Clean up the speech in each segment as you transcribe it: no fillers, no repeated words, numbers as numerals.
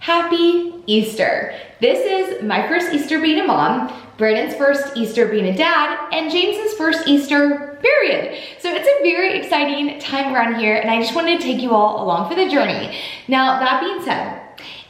Happy Easter. This is my first Easter being a mom, Brandon's first Easter being a dad, and James's first Easter, period. So it's a very exciting time around here, and I just wanted to take you all along for the journey. Now, that being said,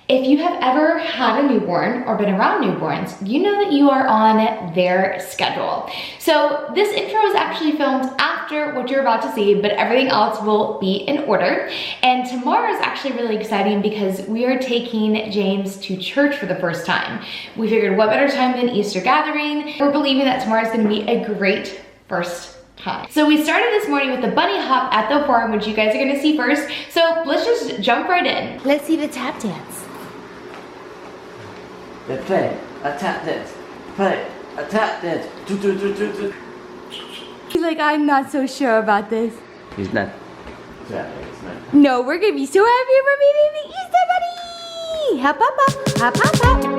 if you have ever had a newborn or been around newborns, you know that you are on their schedule. So this intro is actually filmed after what you're about to see, but everything else will be in order. And tomorrow is actually really exciting because we are taking James to church for the first time. We figured what better time than Easter gathering. We're believing that tomorrow is gonna be a great first time. So we started this morning with the bunny hop at the farm, which you guys are gonna see first. So let's just jump right in. Let's see the tap dance. Then play a tap dance. Play a tap dance. He's like, I'm not so sure about this. He's not. Yeah, it's not. No, we're gonna be so happy for meeting the Easter Bunny! Hop, hop, hop, hop, hop, hop.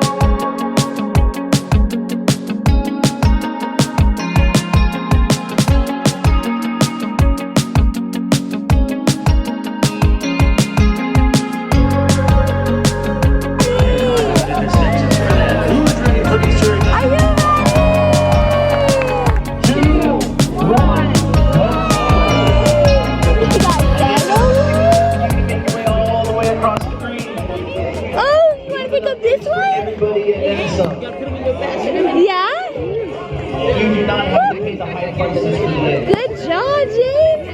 Good job, James.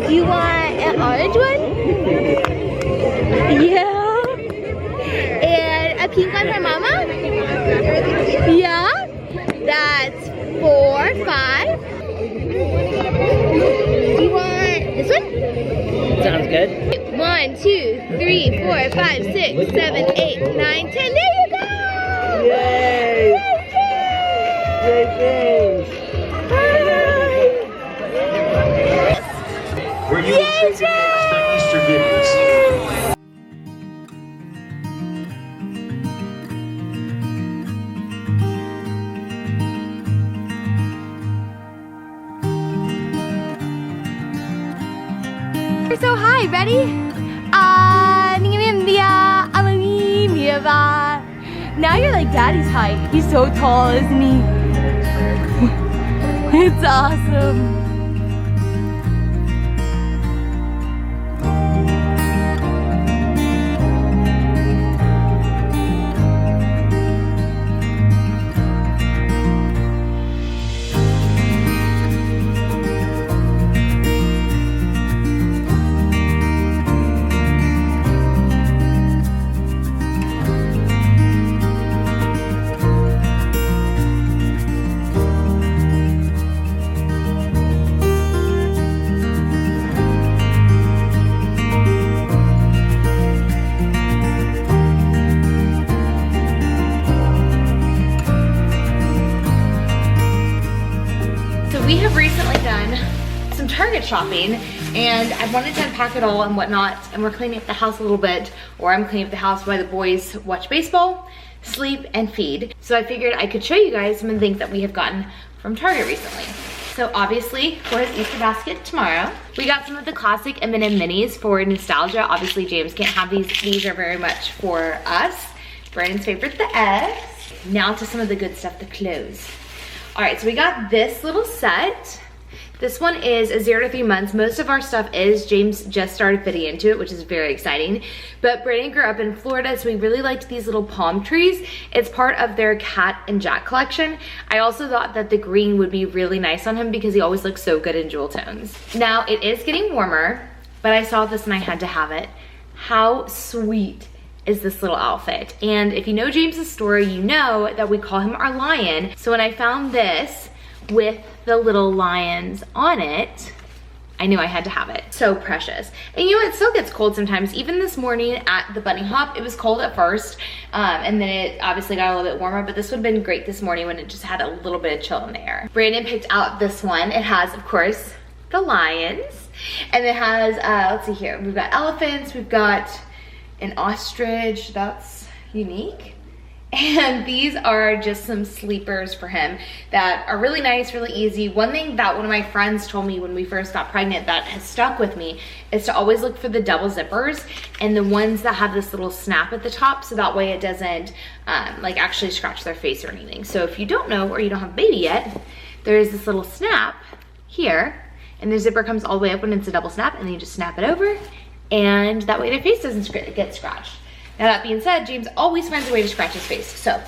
Do you want an orange one? Yeah. And a pink one for Mama? Yeah. That's 4, 5. Do you want this one? Sounds good. 1, 2, 3, 4, 5, 6, 7, 8, 9, 10. There you go! Yay! Yay, James! Where you will take the Easter goodies. So hi, ready? Now you're like Daddy's height. He's so tall, isn't he? It's awesome. We have recently done some Target shopping and I wanted to unpack it all and whatnot, and we're cleaning up the house a little bit, or I'm cleaning up the house while the boys watch baseball, sleep, and feed. So I figured I could show you guys some of the things that we have gotten from Target recently. So obviously for his Easter basket tomorrow, we got some of the classic M&M minis for nostalgia. Obviously James can't have these. These are very much for us. Brandon's favorite, the eggs. Now to some of the good stuff, the clothes. All right, so we got this little set. This one is a 0 to 3 months. Most of our stuff is. James just started fitting into it, which is very exciting. But Brandon grew up in Florida, so we really liked these little palm trees. It's part of their Cat and Jack collection. I also thought that the green would be really nice on him because he always looks so good in jewel tones. Now, it is getting warmer, but I saw this and I had to have it. How sweet is this little outfit? And if you know James's story, you know that we call him our lion. So when I found this with the little lions on it, I knew I had to have it. So precious. And you know, it still gets cold sometimes. Even this morning at the bunny hop, it was cold at first, and then it obviously got a little bit warmer, but this would have been great this morning when it just had a little bit of chill in the air. Brandon picked out this one. It has, of course, the lions, and it has, let's see here, we've got elephants, we've got an ostrich, that's unique. And these are just some sleepers for him that are really nice, really easy. One thing that one of my friends told me when we first got pregnant that has stuck with me is to always look for the double zippers and the ones that have this little snap at the top, so that way it doesn't like actually scratch their face or anything. So if you don't know or you don't have a baby yet, there is this little snap here, and the zipper comes all the way up when it's a double snap, and then you just snap it over, and that way their face doesn't get scratched. Now that being said, James always finds a way to scratch his face. So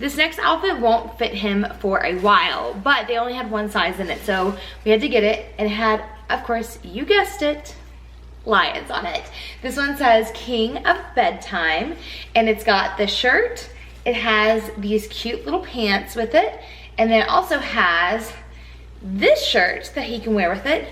this next outfit won't fit him for a while, but they only had one size in it. So we had to get it, and it had, of course, you guessed it, lions on it. This one says King of Bedtime, and it's got the shirt. It has these cute little pants with it, and then it also has this shirt that he can wear with it,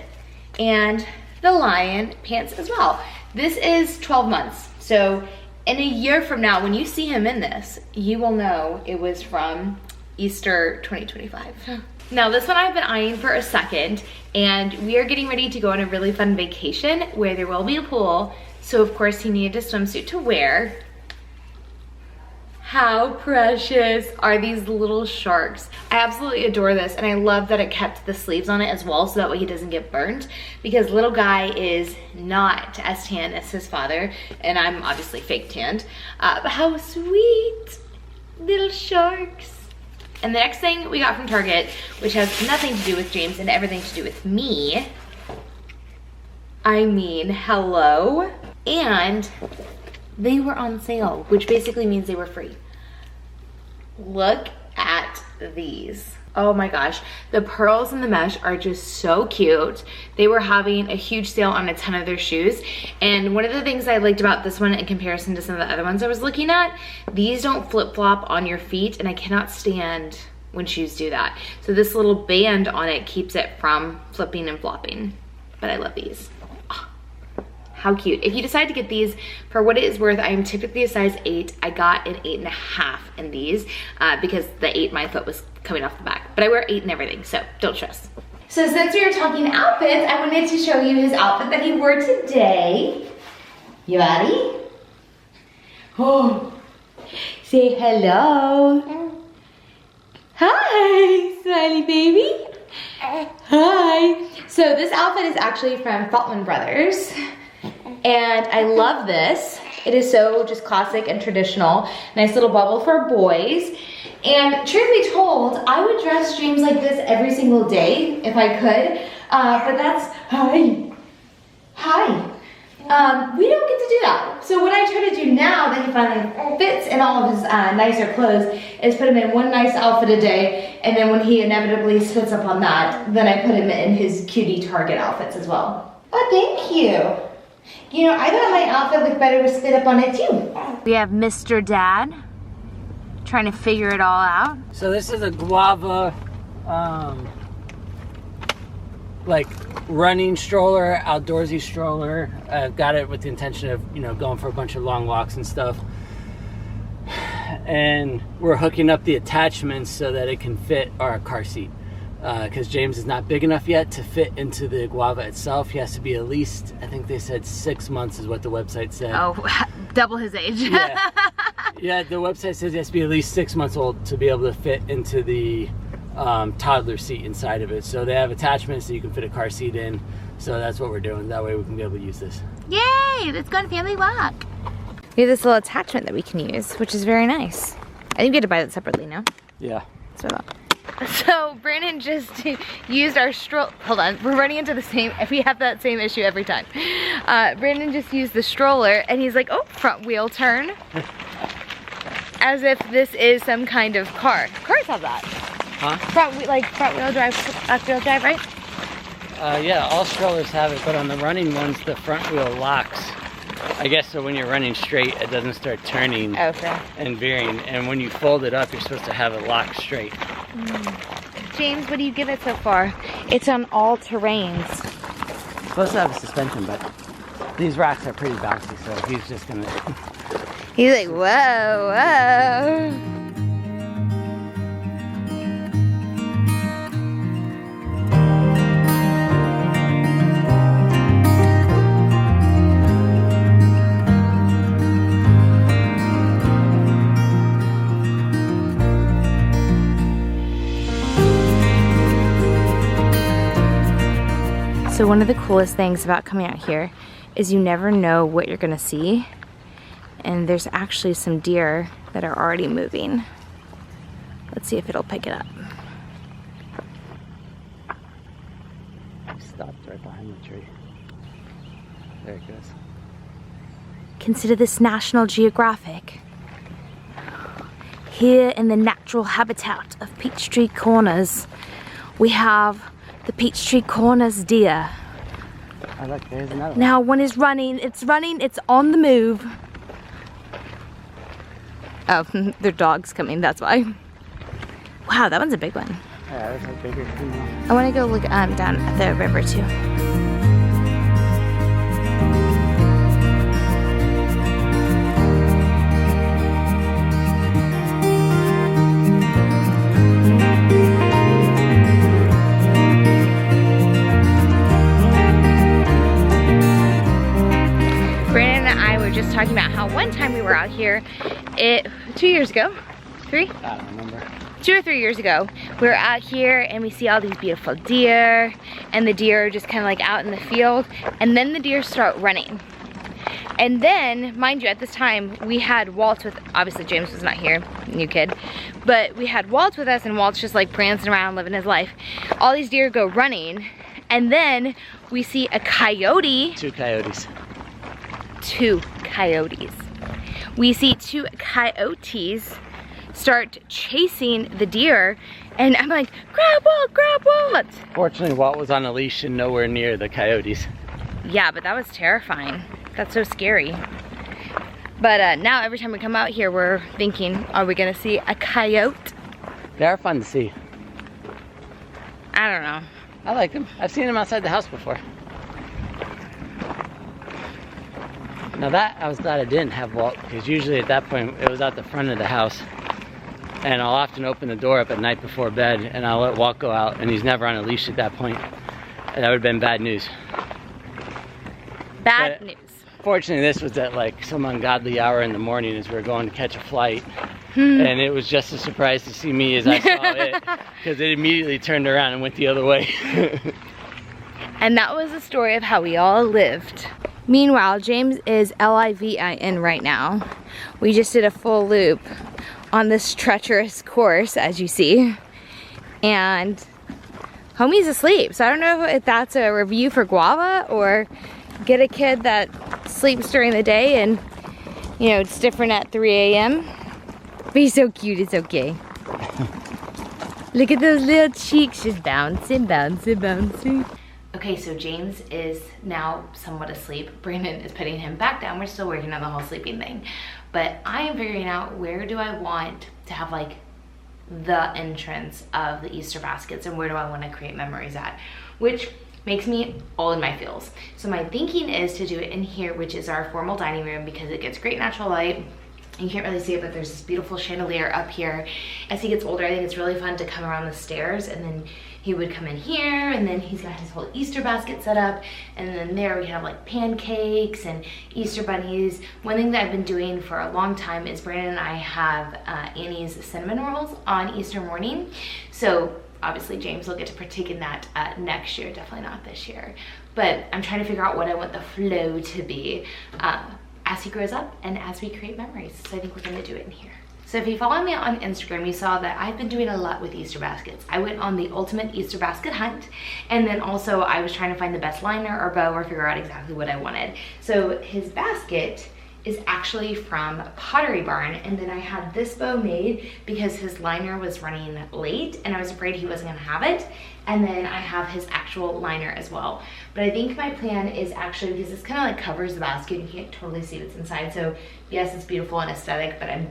and the lion pants as well. This is 12 months. So in a year from now, when you see him in this, you will know it was from Easter 2025. Now this one I've been eyeing for a second, and we are getting ready to go on a really fun vacation where there will be a pool. So of course he needed a swimsuit to wear. How precious are these little sharks? I absolutely adore this, and I love that it kept the sleeves on it as well, so that way he doesn't get burnt, because little guy is not as tan as his father, and I'm obviously fake tanned. But how sweet, little sharks. And the next thing we got from Target, which has nothing to do with James and everything to do with me. I mean, hello. And they were on sale, which basically means they were free. Look at these. Oh my gosh, the pearls and the mesh are just so cute. They were having a huge sale on a ton of their shoes. And one of the things I liked about this one in comparison to some of the other ones I was looking at, these don't flip-flop on your feet, and I cannot stand when shoes do that. So this little band on it keeps it from flipping and flopping. But I love these. How cute. If you decide to get these, for what it is worth, I am typically a size 8. I got an 8.5 in these because the 8 my foot was coming off the back. But I wear 8 and everything, so don't stress. So since we were talking outfits, I wanted to show you his outfit that he wore today. You ready? Oh, say hello. Hi, smiley baby. Hi. So this outfit is actually from Feltman Brothers. And I love this. It is so just classic and traditional. Nice little bubble for boys. And truth be told, I would dress James like this every single day if I could. But that's, hi. We don't get to do that. So what I try to do now that he finally fits in all of his nicer clothes is put him in one nice outfit a day. And then when he inevitably splits up on that, then I put him in his cutie Target outfits as well. Oh, thank you. You know, I thought my outfit looked better with spit up on it too. We have Mr. Dad trying to figure it all out. So this is a guava, like running stroller, outdoorsy stroller. I've got it with the intention of, you know, going for a bunch of long walks and stuff. And we're hooking up the attachments so that it can fit our car seat. Because James is not big enough yet to fit into the guava itself. He has to be at least, I think they said 6 months is what the website said. Oh, double his age. Yeah. Yeah, the website says he has to be at least 6 months old to be able to fit into the toddler seat inside of it. So they have attachments that you can fit a car seat in. So that's what we're doing. That way we can be able to use this. Yay, let's go on family walk. We have this little attachment that we can use, which is very nice. I think we had to buy that separately, no? Yeah. That's what I thought. So Brandon just used our stroller. Hold on, we're running into the same, we have that same issue every time. Brandon just used the stroller and he's like, oh, front wheel turn. As if this is some kind of car. Cars have that. Huh? Front wheel drive, left wheel drive, right? Yeah, all strollers have it, but on the running ones, the front wheel locks. I guess so when you're running straight, it doesn't start turning and veering. And when you fold it up, you're supposed to have it locked straight. James, what do you give it so far? It's on all terrains. It's supposed to have a suspension, but these rocks are pretty bouncy, so he's just gonna... He's like, whoa, whoa. So one of the coolest things about coming out here is you never know what you're gonna see. And there's actually some deer that are already moving. Let's see if it'll pick it up. Stopped right behind the tree. There it goes. Consider this National Geographic. Here in the natural habitat of Peachtree Corners, we have the Peachtree Corners deer. Oh look, there's another one. Now one is running, it's on the move. Oh, their dog's coming, that's why. Wow, that one's a big one. Yeah, that was like bigger too. I want to go look down at the river too. Brandon and I were just talking about how one time we were out here, 2 years ago, 3? I don't remember. 2 or 3 years ago, we were out here and we see all these beautiful deer, and the deer are just kind of like out in the field, and then the deer start running. And then, mind you, at this time, we had Walt with, obviously James was not here, new kid, but we had Walt with us, and Walt's just like prancing around, living his life. All these deer go running, and then we see a coyote. 2 coyotes. 2 coyotes. We see 2 coyotes start chasing the deer, and I'm like, grab Walt. Fortunately, Walt was on a leash and nowhere near the coyotes. Yeah, but that was terrifying. That's so scary. But now every time we come out here, we're thinking, are we gonna see a coyote? They are fun to see. I don't know. I like them. I've seen them outside the house before. Now that, I was glad I didn't have Walt, because usually at that point, it was out the front of the house. And I'll often open the door up at night before bed, and I'll let Walt go out, and he's never on a leash at that point. And that would have been bad news. Bad But news. Fortunately, this was at like some ungodly hour in the morning as we were going to catch a flight. And it was just a surprise to see me as I saw it, because it immediately turned around and went the other way. And that was the story of how we all lived. Meanwhile, James is LIVIN right now. We just did a full loop on this treacherous course, as you see. And homie's asleep. So I don't know if that's a review for Guava or get a kid that sleeps during the day and, you know, it's different at 3 a.m. But he's so cute, it's okay. Look at those little cheeks just bouncing, bouncing, bouncing. Okay, so James is now somewhat asleep. Brandon is putting him back down. We're still working on the whole sleeping thing. But I am figuring out, where do I want to have like the entrance of the Easter baskets, and where do I want to create memories at? Which makes me all in my feels. So my thinking is to do it in here, which is our formal dining room, because it gets great natural light. You can't really see it, but there's this beautiful chandelier up here. As he gets older, I think it's really fun to come around the stairs, and then he would come in here, and then he's got his whole Easter basket set up, and then there we have like pancakes and Easter bunnies. One thing that I've been doing for a long time is Brandon and I have Annie's cinnamon rolls on Easter morning. So obviously James will get to partake in that next year, definitely not this year. But I'm trying to figure out what I want the flow to be as he grows up and as we create memories. So I think we're gonna do it in here. So if you follow me on Instagram, you saw that I've been doing a lot with Easter baskets. I went on the ultimate Easter basket hunt, and then also I was trying to find the best liner or bow or figure out exactly what I wanted. So his basket is actually from Pottery Barn, and then I had this bow made because his liner was running late and I was afraid he wasn't gonna have it. And then I have his actual liner as well. But I think my plan is actually, because this kind of like covers the basket, you can't totally see what's inside. So yes, it's beautiful and aesthetic, but I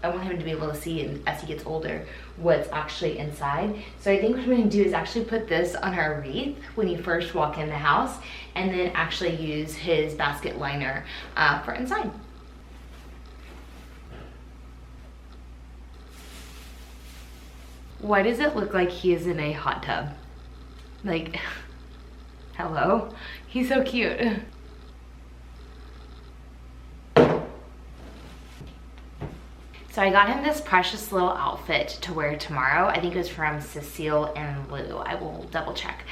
want him to be able to see, as he gets older, what's actually inside. So I think what I'm gonna do is actually put this on our wreath when you first walk in the house, and then actually use his basket liner for inside. Why does it look like he is in a hot tub? Like, hello? He's so cute. So I got him this precious little outfit to wear tomorrow. I think it was from Cecile and Lou. I will double check.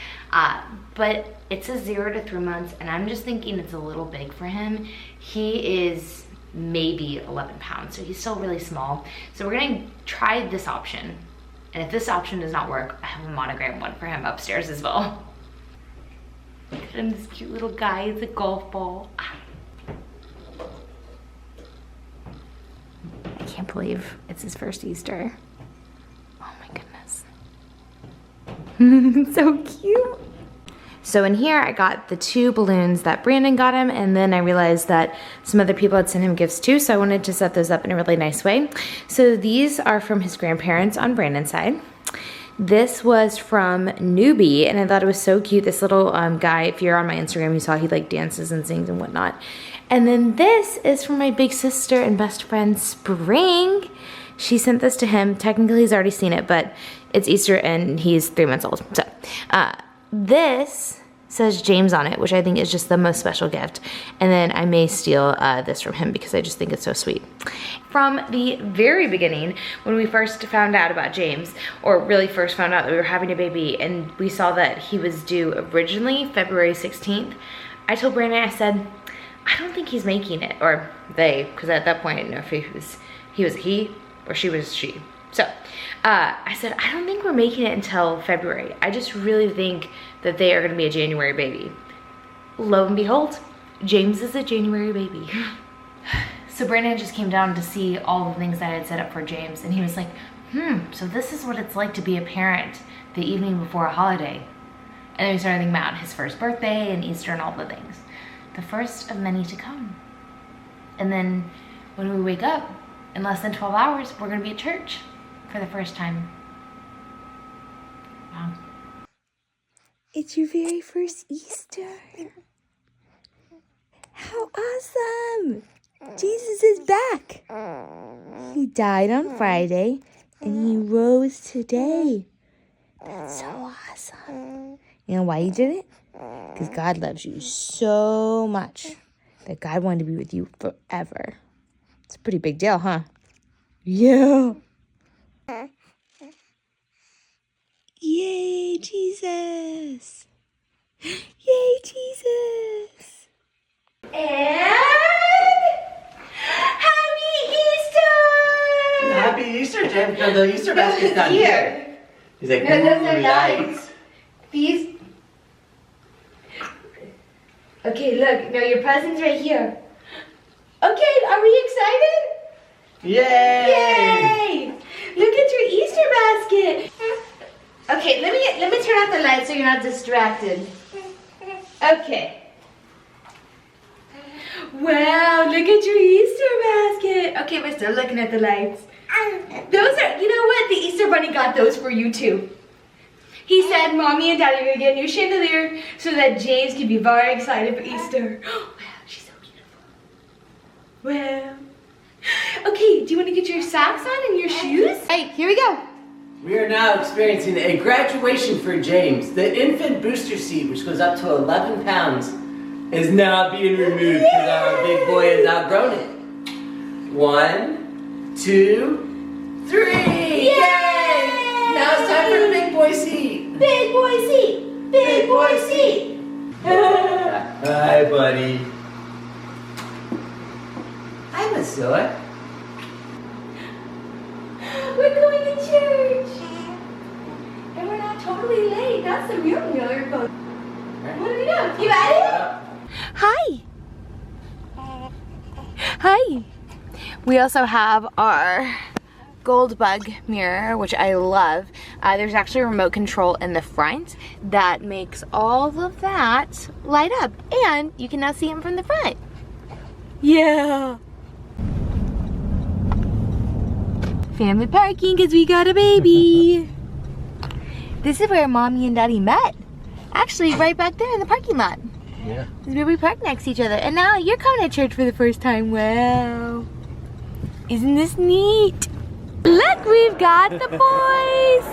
But it says 0 to 3 months, and I'm just thinking it's a little big for him. He is maybe 11 pounds, so he's still really small. So we're gonna try this option. And if this option does not work, I have a monogram one for him upstairs as well. Look at him, this cute little guy. It's a golf ball. I can't believe it's his first Easter. Oh my goodness. So cute. So in here, I got the 2 balloons that Brandon got him, and then I realized that some other people had sent him gifts too, so I wanted to set those up in a really nice way. So these are from his grandparents on Brandon's side. This was from Newbie, and I thought it was so cute. This little guy, if you're on my Instagram, you saw he like dances and sings and whatnot. And then this is from my big sister and best friend, Spring. She sent this to him. Technically, he's already seen it, but it's Easter and he's 3 months old. So this says James on it, which I think is just the most special gift. And then I may steal this from him because I just think it's so sweet. From the very beginning, when we first found out about James, or really first found out that we were having a baby, and we saw that he was due originally February 16th, I told Brandon, I said, I don't think he's making it, or they, because at that point I didn't know if he was he or she was she. So I said, I don't think we're making it until February. I just really think that they are gonna be a January baby. Lo and behold, James is a January baby. So Brandon just came down to see all the things that I had set up for James, and he was like, so this is what it's like to be a parent the evening before a holiday. And then we started thinking about his first birthday and Easter and all the things. The first of many to come. And then when we wake up, in less than 12 hours, we're gonna be at church for the first time. Wow. It's your very first Easter. How awesome! Jesus is back. He died on Friday and he rose today. That's so awesome. You know why he did it? Because God loves you so much that God wanted to be with you forever. It's a pretty big deal, huh? Yeah. Yay, Jesus. Yay, Jesus. And Happy Easter! Happy Easter, James. No, the Easter basket's not here. He's like, no, those are lights. lights. These. Okay, look. No, your present's right here. Okay, are we excited? Yay! Yay! Look at your Easter basket. Okay, let me turn off the lights so you're not distracted. Okay. Wow, look at your Easter basket. Okay, we're still looking at the lights. Those are, you know what? The Easter Bunny got those for you too. He said, Mommy and Daddy are gonna get a new chandelier so that James can be very excited for Easter. Wow, she's so beautiful. Wow. Okay, do you want to get your socks on and your shoes? Hey, here we go. We are now experiencing a graduation for James. The infant booster seat, which goes up to 11 pounds, is now being removed because our big boy has outgrown it. 1, 2, 3! Yay! Now it's time for the big boy seat. Big boy seat. Big boy seat. Hi, buddy. Hi, Missoula. We're going to church. And we're not totally late. That's the real Miller boat. What are we doing? You ready? Hi. Hi. We also have our gold bug mirror, which I love. There's actually a remote control in the front that makes all of that light up. And you can now see him from the front. Yeah. Family parking because we got a baby. This is where Mommy and Daddy met. Actually, right back there in the parking lot. Yeah. This is where we park next to each other. And now you're coming to church for the first time. Wow. Isn't this neat? Look, we've got the boys.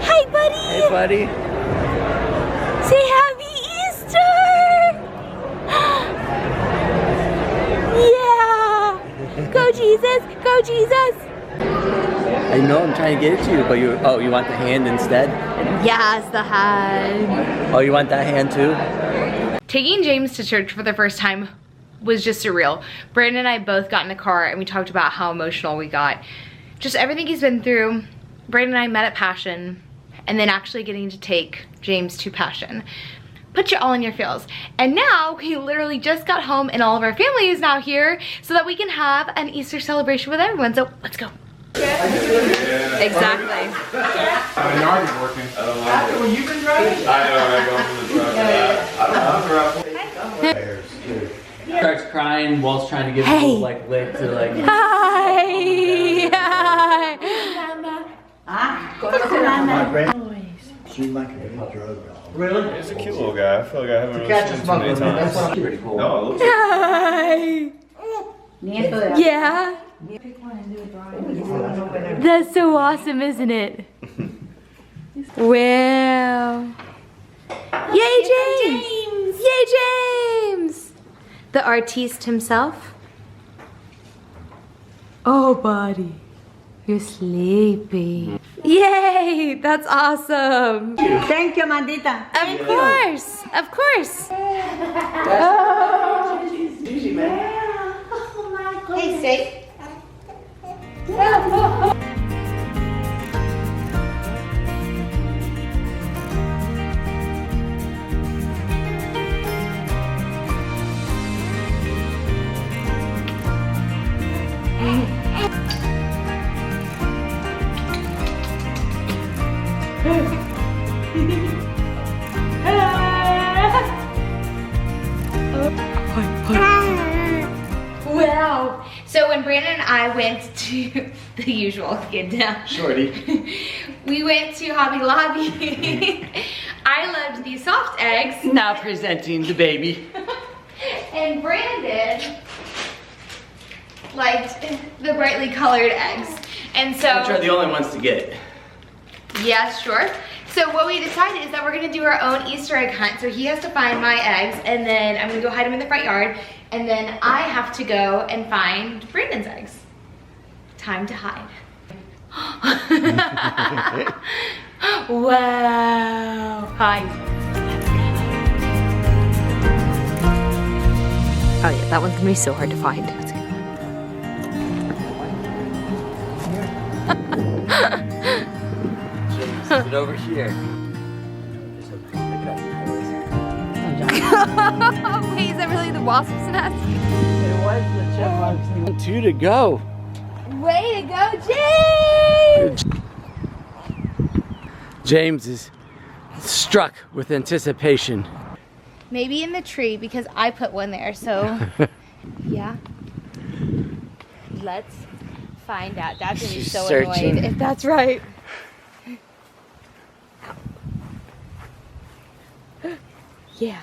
Hi, buddy. Hey, buddy. Say Happy Easter. Yeah. Go, Jesus. Go, Jesus. I know I'm trying to get it to you, but you want the hand instead? Yes, the hand. Oh, you want that hand too? Taking James to church for the first time was just surreal. Brandon and I both got in a car and we talked about how emotional we got. Just everything he's been through. Brandon and I met at Passion, and then actually getting to take James to Passion. Put you all in your feels. And now we literally just got home and all of our family is now here so that we can have an Easter celebration with everyone. So let's go. Exactly. I'm already working. Well, you've been driving? I know, I'm going from the truck. I don't know. Starts crying. Walt's trying to give him a little like lick to like. Hi. She's making a drug. Really? He's a cute little guy. I feel like I haven't really Catch a seen him too smuggler, many man. That's times. what pretty cool. No, it looks Hi. Yeah. That's so awesome, isn't it? Wow. Yay, James! Yay, James! The artiste himself. Oh, buddy. You're sleepy. Yay! That's awesome. Thank you, Mandita. Of course. Of course. Hey, steak. Wow. So when Brandon and I went to the usual get down. Shorty. We went to Hobby Lobby. I loved these soft eggs. Now presenting the baby. And Brandon liked the brightly colored eggs. And so Which are the only ones to get. yeah, sure. So what we decided is that we're gonna do our own Easter egg hunt. So he has to find my eggs, and then I'm gonna go hide them in the front yard, and then I have to go and find Brandon's eggs. Time to hide. Wow. Hi. Oh yeah, that one's gonna be so hard to find. Let's get James, get over here. Wait, is that really the wasp's nest? It was the chipmunks. 2 to go. Way to go, James! James is struck with anticipation. Maybe in the tree because I put one there, so yeah. Let's find out. Dad's gonna be She's so searching. annoyed if that's right. Yeah.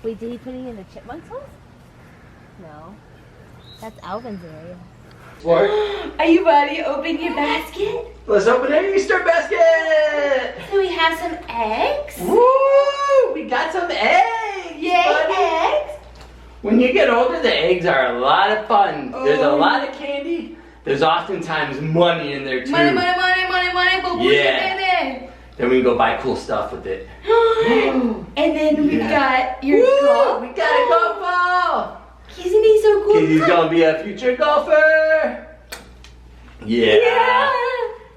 Wait, did he put it in the chipmunk's house? No. That's Alvin's area. What? Are you ready to open your basket? Let's open an Easter basket! So we have some eggs. Woo! We got some eggs! Yay, buddy. eggs! When you get older, the eggs are a lot of fun. There's a lot of candy. There's oftentimes money in there too. Money, money, money, money, money, but what's Yeah. in there? Then we can go buy cool stuff with it. And then we've got your Woo! golf. We got a golf ball! Isn't he so cool? He's gonna be a future golfer! Yeah.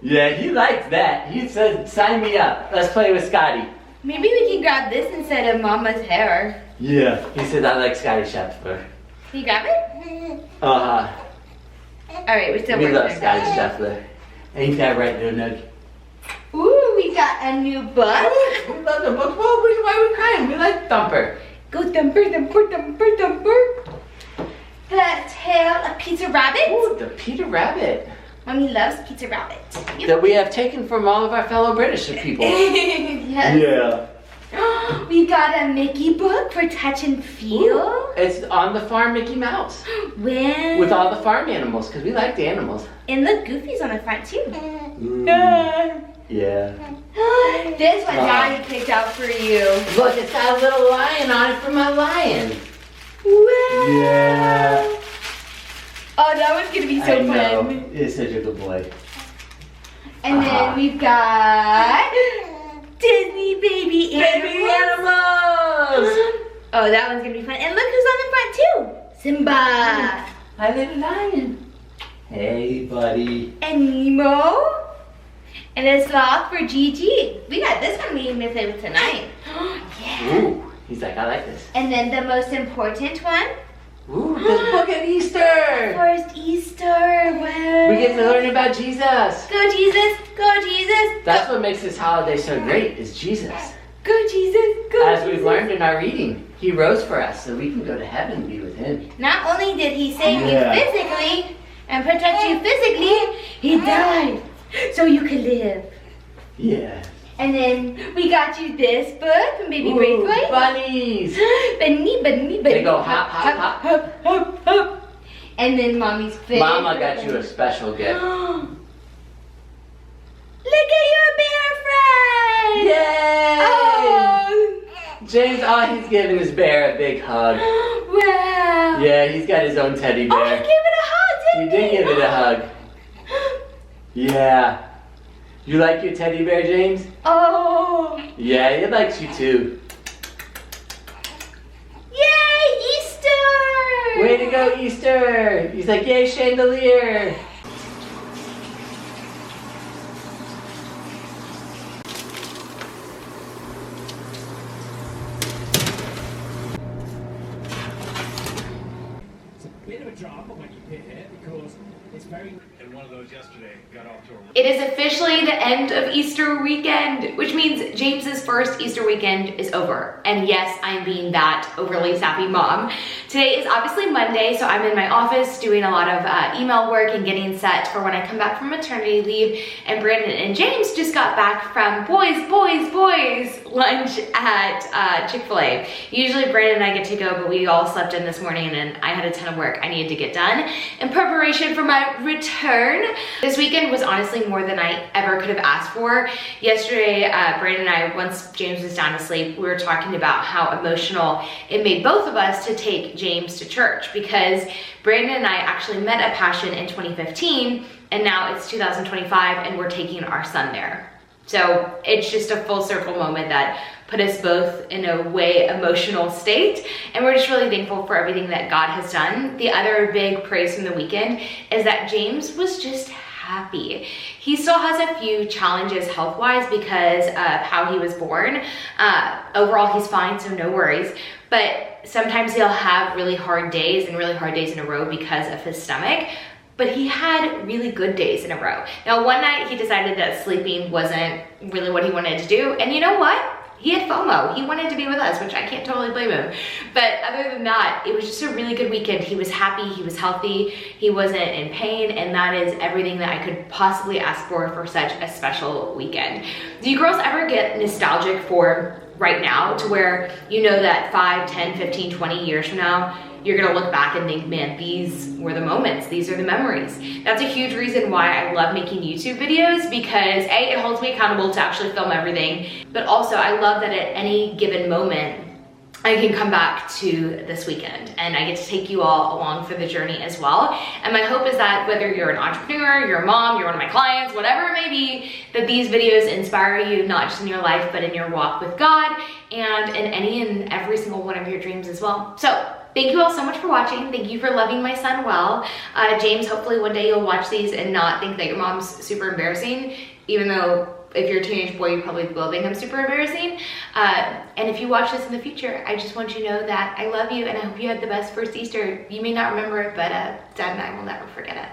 Yeah, he likes that. He said, sign me up. Let's play with Scotty. Maybe we can grab this instead of Mama's hair. Yeah. He said, I like Scotty Scheffler. Can you grab it? Uh-huh. Alright, we're still We working love on Scotty that. Scheffler. Ain't that right, little nugget? Ooh, we got a new book. We love the book. Well, why are we crying? We like Thumper. Go Thumper, Thumper, Thumper, Thumper. The Tale of Peter Rabbit. Ooh, the Peter Rabbit. Mommy loves Peter Rabbit. That we have taken from all of our fellow British people. Yes. Yeah. We got a Mickey book for touch and feel. It's on the farm Mickey Mouse. When With all the farm animals, because we like the animals. and the Goofy's on the front too. Yeah. This one Daddy picked out for you. Look, it's got a little lion on it for my lion. Wow. Yeah. Oh, that one's gonna be so I know. fun. He's such a good boy. And then we've got Disney baby animals! Oh, that one's gonna be fun. And look who's on the front too. Simba. Hi, little lion. Hey, buddy. And Nemo. And a sloth for Gigi. We got this one we're gonna play with tonight. Yeah. Ooh, he's like, I like this. And then the most important one. Ooh, the book of Easter. First Easter. Wow. We get to learn about Jesus. Go Jesus. Go Jesus. That's what makes this holiday so great, is Jesus. Go Jesus. Go As Jesus. we've learned in our reading, he rose for us so we can go to heaven and be with him. Not only did he save Yeah. you physically and protect you physically, he died so you could live. Yeah. And then we got you this book from Baby Ooh, Braithwaite. bunnies. Bunny. They go hop, hop, hop. hop, hop, hop. And then Mommy's favorite. Mama got you a special gift. Look at your bear friend. Yay! Oh. James, he's giving his bear a big hug. Wow. Yeah, he's got his own teddy Oh, he bear. gave it a hug, You didn't he? did give it a hug. Yeah. You like your teddy bear, James? Oh. Yeah, he likes you too. Yay, Easter. Way to go, Easter! He's like, yay, chandelier! It's a bit of a drama when you hit it because it's very. And one of those yesterday got off to a. It is officially the end of Easter weekend, which means James's first Easter weekend is over. And yes, I'm being that overly sappy mom. Today is obviously Monday, so I'm in my office doing a lot of email work and getting set for when I come back from maternity leave. And Brandon and James just got back from boys lunch at Chick-fil-A. Usually Brandon and I get to go, but we all slept in this morning and I had a ton of work I needed to get done in preparation for my return. This weekend was honestly more than I ever could have asked for. Yesterday, Brandon and I, once James was down to sleep, we were talking about how emotional it made both of us to take James to church, because Brandon and I actually met at Passion in 2015, and now it's 2025 and we're taking our son there. So it's just a full circle moment that put us both in a way emotional state, and we're just really thankful for everything that God has done. The other big praise from the weekend is that James was just happy. He still has a few challenges health-wise because of how he was born. Overall, he's fine, so no worries. But sometimes he'll have really hard days and really hard days in a row because of his stomach. But he had really good days in a row. Now, one night he decided that sleeping wasn't really what he wanted to do. And you know what? He had FOMO. He wanted to be with us, which I can't totally blame him. But other than that, it was just a really good weekend. He was happy, he was healthy, he wasn't in pain, and that is everything that I could possibly ask for such a special weekend. Do you girls ever get nostalgic for right now, to where you know that 5, 10, 15, 20 years from now, you're gonna look back and think, man, these were the moments, these are the memories. That's a huge reason why I love making YouTube videos, because A, it holds me accountable to actually film everything, but also I love that at any given moment, I can come back to this weekend and I get to take you all along for the journey as well. And my hope is that whether you're an entrepreneur, you're a mom, you're one of my clients, whatever it may be, that these videos inspire you, not just in your life, but in your walk with God and in any and every single one of your dreams as well. So thank you all so much for watching. Thank you for loving my son well. James, hopefully one day you'll watch these and not think that your mom's super embarrassing, even though if you're a teenage boy, you probably will think I'm super embarrassing. And if you watch this in the future, I just want you to know that I love you and I hope you had the best first Easter. You may not remember it, but Dad and I will never forget it.